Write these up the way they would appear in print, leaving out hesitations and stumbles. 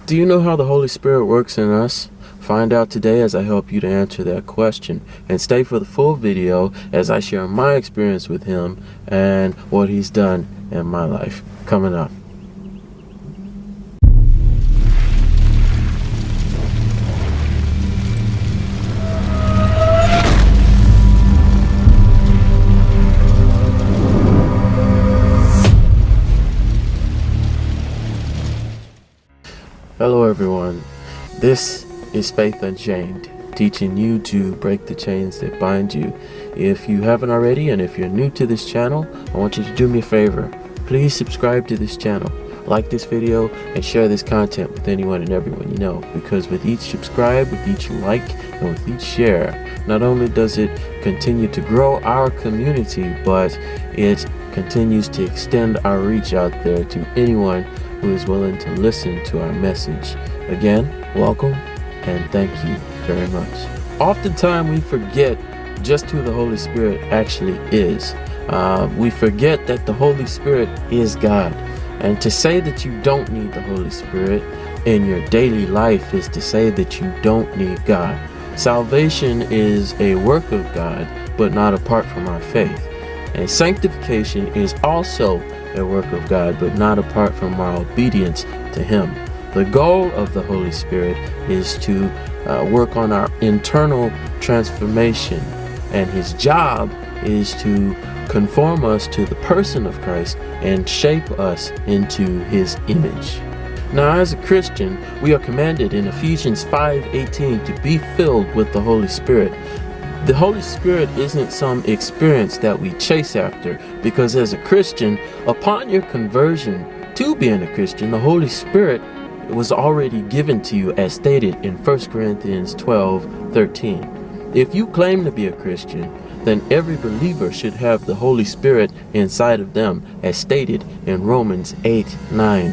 Do you know how the Holy Spirit works in us? Find out today as I help you to answer that question. And stay for the full video as I share my experience with Him and what He's done in my life. Coming up. Hello everyone, this is Faith Unchained, teaching you to break the chains that bind you. If you haven't already, and if you're new to this channel, I want you to do me a favor. Please subscribe to this channel, like this video, and share this content with anyone and everyone you know. Because with each subscribe, with each like, and with each share, not only does it continue to grow our community, but it continues to extend our reach out there to anyone who is willing to listen to our message. Again, welcome and thank you very much. Oftentimes we forget just who the Holy Spirit actually is. We forget that the Holy Spirit is God. And to say that you don't need the Holy Spirit in your daily life is to say that you don't need God. Salvation is a work of God, but not apart from our faith. And sanctification is also a work of God, but not apart from our obedience to Him. The goal of the Holy Spirit is to work on our internal transformation, and His job is to conform us to the person of Christ and shape us into His image. Now, as a Christian, we are commanded in Ephesians 5:18 to be filled with the Holy Spirit. The Holy Spirit isn't some experience that we chase after, because as a Christian, upon your conversion to being a Christian, the Holy Spirit was already given to you as stated in 1 Corinthians 12:13. If you claim to be a Christian, then every believer should have the Holy Spirit inside of them as stated in Romans 8:9.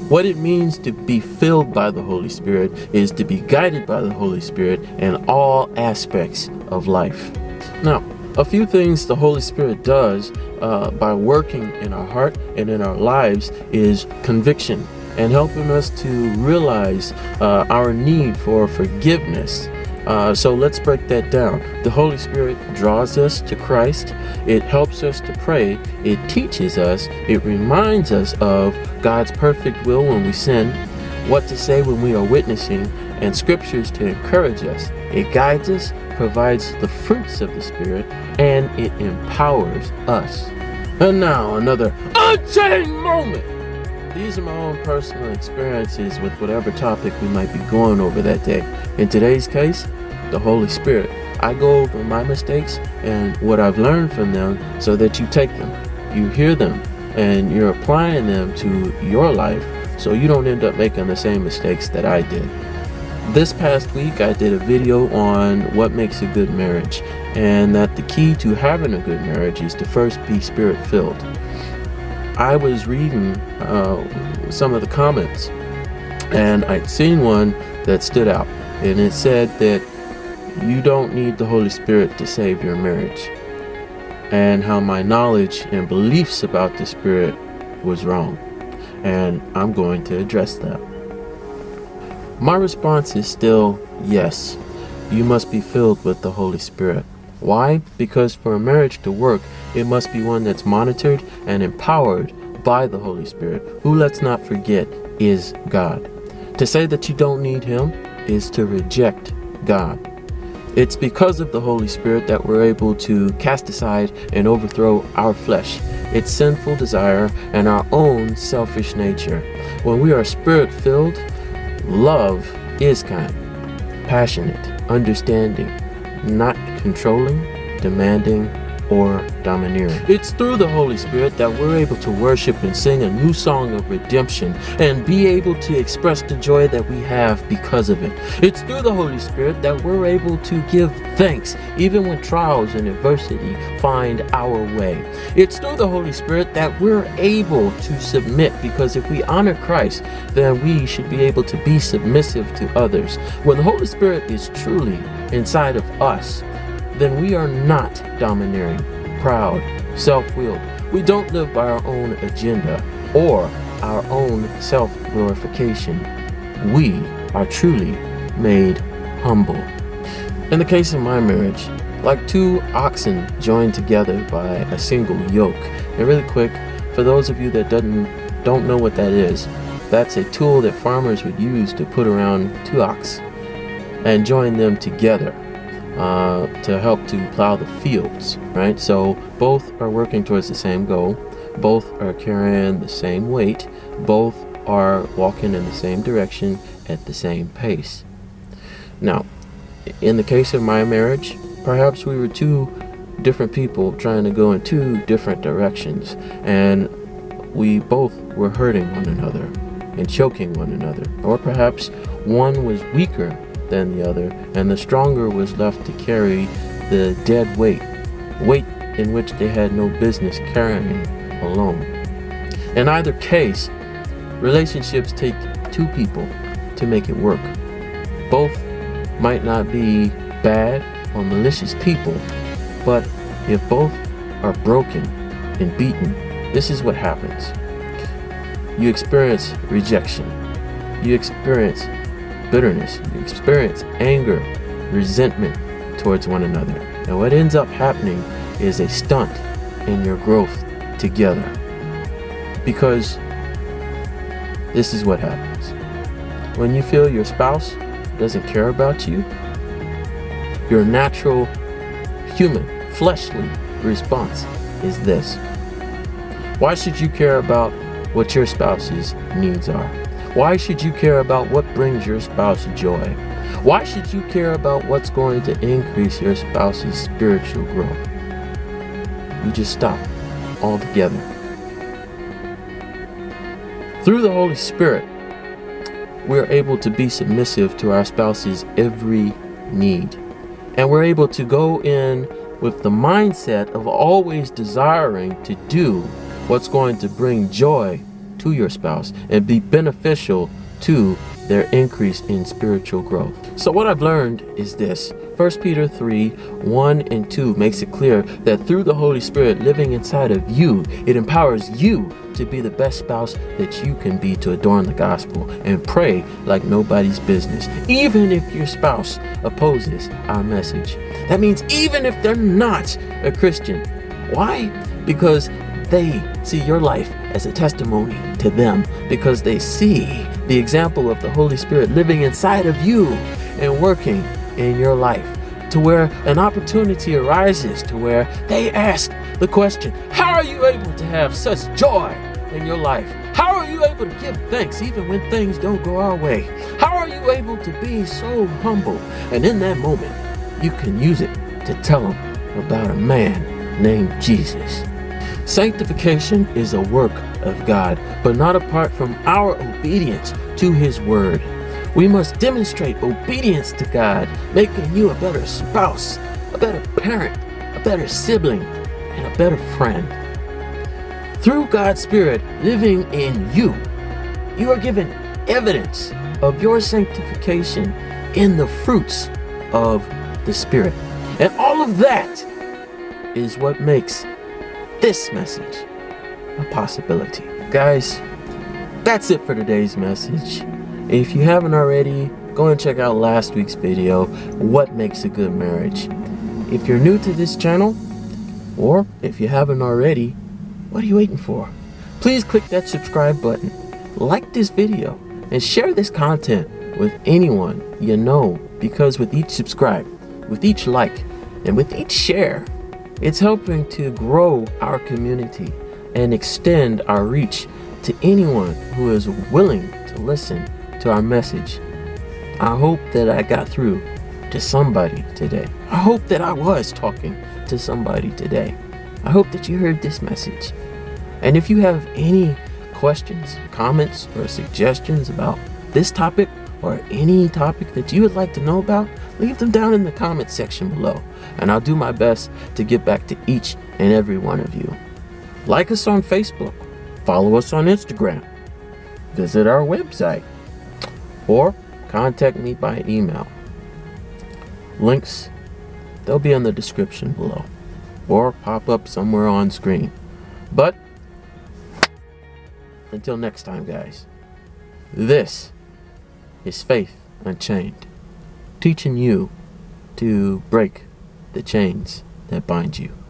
What it means to be filled by the Holy Spirit is to be guided by the Holy Spirit in all aspects of life. Now, a few things the Holy Spirit does by working in our heart and in our lives is conviction and helping us to realize our need for forgiveness. So let's break that down. The Holy Spirit draws us to Christ. It helps us to pray. It teaches us. It reminds us of God's perfect will when we sin, what to say when we are witnessing, and scriptures to encourage us. It guides us, provides the fruits of the Spirit, and it empowers us. And now another Unchained moment. These are my own personal experiences with whatever topic we might be going over that day. In today's case, the Holy Spirit. I go over my mistakes and what I've learned from them so that you take them, you hear them, and you're applying them to your life so you don't end up making the same mistakes that I did. This past week, I did a video on what makes a good marriage, and that the key to having a good marriage is to first be Spirit-filled. I was reading some of the comments, and I'd seen one that stood out, and it said that you don't need the Holy Spirit to save your marriage, and how my knowledge and beliefs about the Spirit was wrong, and I'm going to address that. My response is still yes, you must be filled with the Holy Spirit. Why? Because for a marriage to work, it must be one that's monitored and empowered by the Holy Spirit, who, let's not forget, is God. To say that you don't need Him is to reject God. It's because of the Holy Spirit that we're able to cast aside and overthrow our flesh, its sinful desire, and our own selfish nature. When we are Spirit-filled, love is kind, passionate, understanding, not controlling, demanding, or domineering. It's through the Holy Spirit that we're able to worship and sing a new song of redemption and be able to express the joy that we have because of it. It's through the Holy Spirit that we're able to give thanks even when trials and adversity find our way. It's through the Holy Spirit that we're able to submit, because if we honor Christ, then we should be able to be submissive to others. When the Holy Spirit is truly inside of us, then we are not domineering, proud, self-willed. We don't live by our own agenda or our own self-glorification. we are truly made humble. In the case of my marriage, like two oxen joined together by a single yoke. And really quick, for those of you that don't know what that is, that's a tool that farmers would use to put around two ox and join them together to help to plow the fields, right? So both are working towards the same goal, both are carrying the same weight, both are walking in the same direction at the same pace. Now, in the case of my marriage, perhaps we were two different people trying to go in two different directions, and we both were hurting one another and choking one another. Or perhaps one was weaker than the other, and the stronger was left to carry the dead weight in which they had no business carrying alone. In either case, relationships take two people to make it work. Both might not be bad or malicious people, but if both are broken and beaten, this is what happens. You experience rejection. You experience bitterness. You experience anger, resentment towards one another. And what ends up happening is a stunt in your growth together. Because this is what happens. When you feel your spouse doesn't care about you, your natural human fleshly response is this: why should you care about what your spouse's needs are? Why should you care about what brings your spouse joy? Why should you care about what's going to increase your spouse's spiritual growth? You just stop altogether. Through the Holy Spirit, we're able to be submissive to our spouse's every need. And we're able to go in with the mindset of always desiring to do what's going to bring joy to your spouse and be beneficial to their increase in spiritual growth. So what I've learned is this: 1 Peter 3:1-2 makes it clear that through the Holy Spirit living inside of you, it empowers you to be the best spouse that you can be, to adorn the gospel and pray like nobody's business, even if your spouse opposes our message. That means even if they're not a Christian. Why? Because they see your life as a testimony to them, because they see the example of the Holy Spirit living inside of you and working in your life, to where an opportunity arises to where they ask the question, how are you able to have such joy in your life? How are you able to give thanks even when things don't go our way? How are you able to be so humble? And in that moment, you can use it to tell them about a man named Jesus. Sanctification is a work of God, but not apart from our obedience to His word. We must demonstrate obedience to God, making you a better spouse, a better parent, a better sibling, and a better friend. Through God's Spirit living in you, you are given evidence of your sanctification in the fruits of the Spirit. And all of that is what makes this message a possibility. Guys, that's it for today's message. If you haven't already, go and check out last week's video, What Makes a Good Marriage. If you're new to this channel, or if you haven't already, what are you waiting for? Please click that subscribe button, like this video, and share this content with anyone you know, because with each subscribe, with each like, and with each share, it's helping to grow our community and extend our reach to anyone who is willing to listen to our message. I hope that I got through to somebody today. I hope that I was talking to somebody today. I hope that you heard this message. And if you have any questions, comments, or suggestions about this topic or any topic that you would like to know about, leave them down in the comment section below, and I'll do my best to get back to each and every one of you. Like us on Facebook, follow us on Instagram, visit our website, or contact me by email. Links, they'll be in the description below, or pop up somewhere on screen. But until next time, guys, this is Faith Unchained, teaching you to break the chains that bind you.